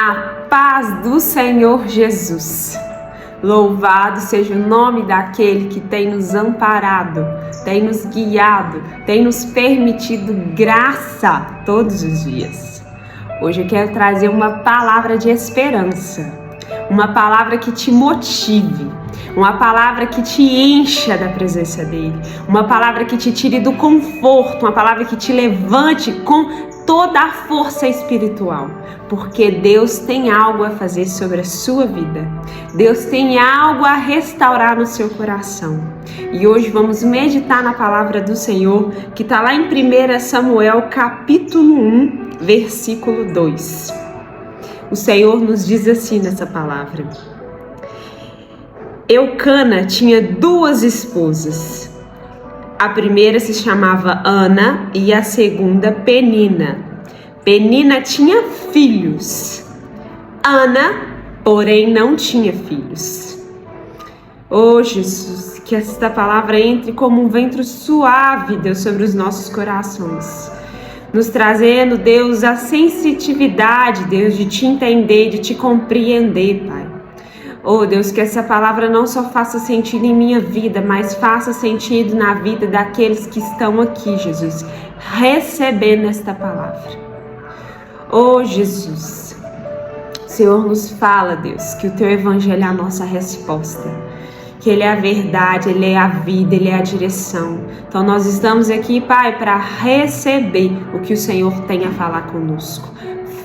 A paz do Senhor Jesus. Louvado seja o nome daquele que tem nos amparado, tem nos guiado, tem nos permitido graça todos os dias. Hoje eu quero trazer uma palavra de esperança, uma palavra que te motive, uma palavra que te encha da presença dele, uma palavra que te tire do conforto, uma palavra que te levante com toda a força espiritual, porque Deus tem algo a fazer sobre a sua vida. Deus tem algo a restaurar no seu coração. E hoje vamos meditar na palavra do Senhor, que está lá em 1 Samuel capítulo 1, versículo 2. O Senhor nos diz assim nessa palavra: Eucana tinha 2 esposas. A primeira se chamava Ana e a segunda Penina. Penina tinha filhos. Ana, porém, não tinha filhos. Oh, Jesus, que esta palavra entre como um vento suave, Deus, sobre os nossos corações. Nos trazendo, Deus, a sensitividade, Deus, de te entender, de te compreender, Pai. Oh Deus, que essa palavra não só faça sentido em minha vida, mas faça sentido na vida daqueles que estão aqui, Jesus, recebendo esta palavra. Oh Jesus, o Senhor nos fala, Deus, que o Teu Evangelho é a nossa resposta, que Ele é a verdade, Ele é a vida, Ele é a direção. Então nós estamos aqui, Pai, para receber o que o Senhor tem a falar conosco.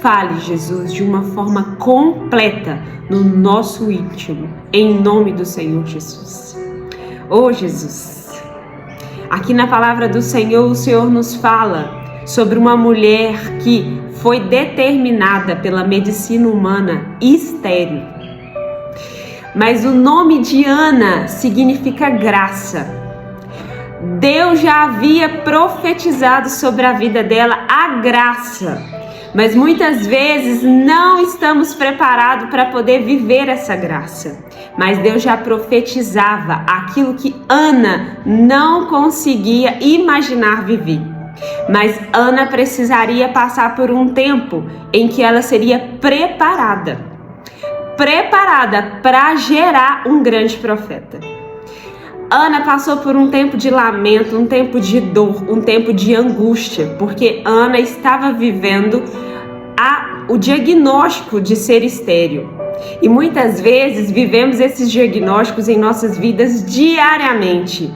Fale, Jesus, de uma forma completa no nosso íntimo, em nome do Senhor Jesus. Oh, Jesus, aqui na palavra do Senhor, o Senhor nos fala sobre uma mulher que foi determinada pela medicina humana estéril. Mas o nome de Ana significa graça. Deus já havia profetizado sobre a vida dela a graça. Mas muitas vezes não estamos preparados para poder viver essa graça. Mas Deus já profetizava aquilo que Ana não conseguia imaginar viver. Mas Ana precisaria passar por um tempo em que ela seria preparada para gerar um grande profeta. Ana passou por um tempo de lamento, um tempo de dor, um tempo de angústia, porque Ana estava vivendo o diagnóstico de ser estéril. E muitas vezes vivemos esses diagnósticos em nossas vidas diariamente.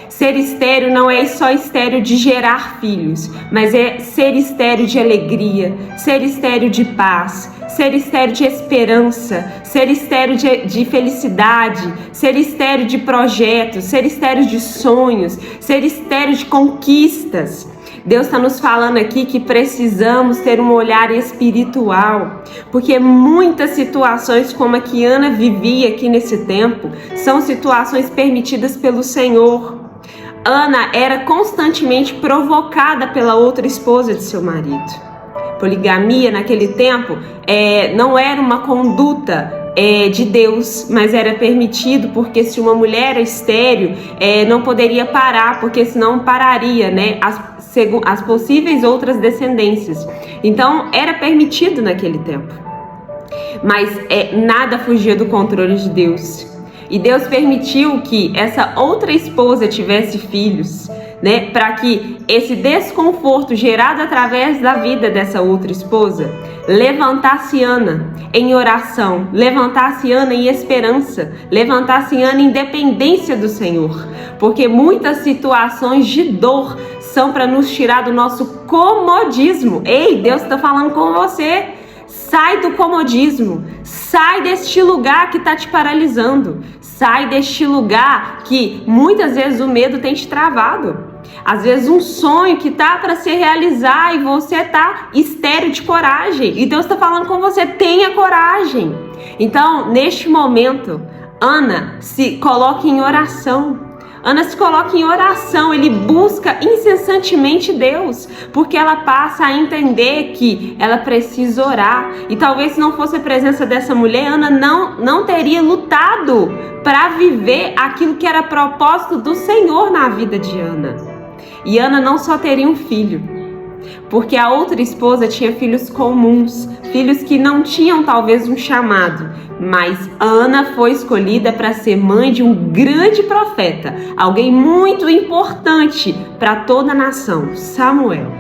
Ser estéril não é só estéril de gerar filhos, mas é ser estéril de alegria, ser estéril de paz, ser estéril de esperança, ser estéril de felicidade, ser estéril de projetos, ser estéril de sonhos, ser estéril de conquistas. Deus está nos falando aqui que precisamos ter um olhar espiritual, porque muitas situações como a que Ana vivia aqui nesse tempo são situações permitidas pelo Senhor. Ana era constantemente provocada pela outra esposa de seu marido. Poligamia naquele tempo não era uma conduta de Deus, mas era permitido porque se uma mulher era estéril, não poderia parar, porque senão pararia, né, as possíveis outras descendências. Então era permitido naquele tempo, mas nada fugia do controle de Deus. E Deus permitiu que essa outra esposa tivesse filhos, né, para que esse desconforto gerado através da vida dessa outra esposa levantasse Ana em oração, levantasse Ana em esperança, levantasse Ana em dependência do Senhor, porque muitas situações de dor são para nos tirar do nosso comodismo. Ei, Deus está falando com você. Sai do comodismo, sai deste lugar que está te paralisando, sai deste lugar que muitas vezes o medo tem te travado. Às vezes um sonho que está para se realizar e você está estéril de coragem. E Deus está falando com você, tenha coragem. Então, neste momento, Ana se coloca em oração. Ana se coloca em oração, ele busca incessantemente Deus, porque ela passa a entender que ela precisa orar. E talvez se não fosse a presença dessa mulher, Ana não teria lutado para viver aquilo que era propósito do Senhor na vida de Ana. E Ana não só teria um filho, porque a outra esposa tinha filhos comuns, filhos que não tinham talvez um chamado, mas Ana foi escolhida para ser mãe de um grande profeta, alguém muito importante para toda a nação, Samuel.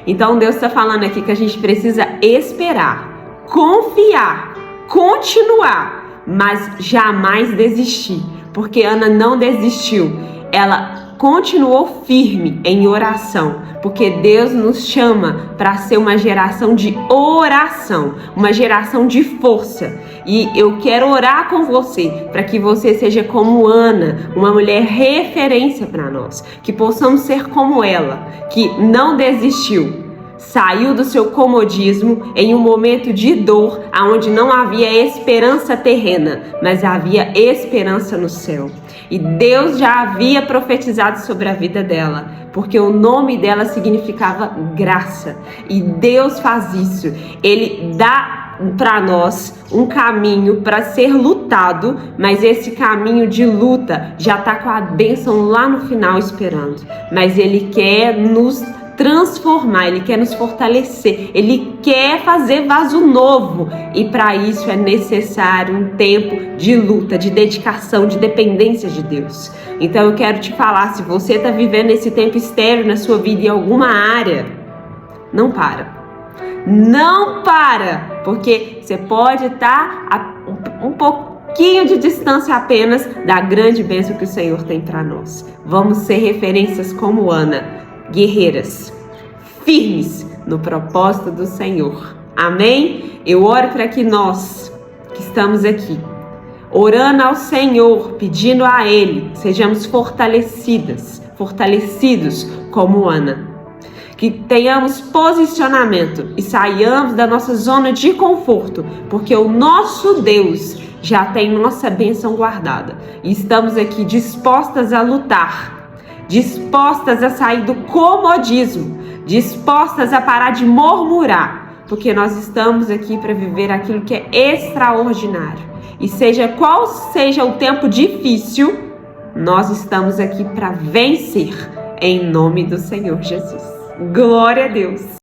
Então Deus está falando aqui que a gente precisa esperar, confiar, continuar, mas jamais desistir, porque Ana não desistiu, ela continuou firme em oração, porque Deus nos chama para ser uma geração de oração, uma geração de força. E eu quero orar com você, para que você seja como Ana, uma mulher referência para nós, que possamos ser como ela, que não desistiu, saiu do seu comodismo em um momento de dor, onde não havia esperança terrena, mas havia esperança no céu. E Deus já havia profetizado sobre a vida dela, porque o nome dela significava graça. E Deus faz isso. Ele dá para nós um caminho para ser lutado, mas esse caminho de luta já está com a bênção lá no final esperando. Mas Ele quer nos transformar, Ele quer nos fortalecer, Ele quer fazer vaso novo, e para isso é necessário um tempo de luta, de dedicação, de dependência de Deus. Então eu quero te falar, se você está vivendo esse tempo estéril na sua vida em alguma área, não para, porque você pode estar a um pouquinho de distância apenas da grande bênção que o Senhor tem para nós. Vamos ser referências como Ana, guerreiras, firmes no propósito do Senhor. Amém? Eu oro para que nós, que estamos aqui, orando ao Senhor, pedindo a Ele, sejamos fortalecidos como Ana. Que tenhamos posicionamento e saiamos da nossa zona de conforto, porque o nosso Deus já tem nossa bênção guardada. E estamos aqui dispostas a lutar, dispostas a sair do comodismo, dispostas a parar de murmurar, porque nós estamos aqui para viver aquilo que é extraordinário. E seja qual seja o tempo difícil, nós estamos aqui para vencer, em nome do Senhor Jesus. Glória a Deus!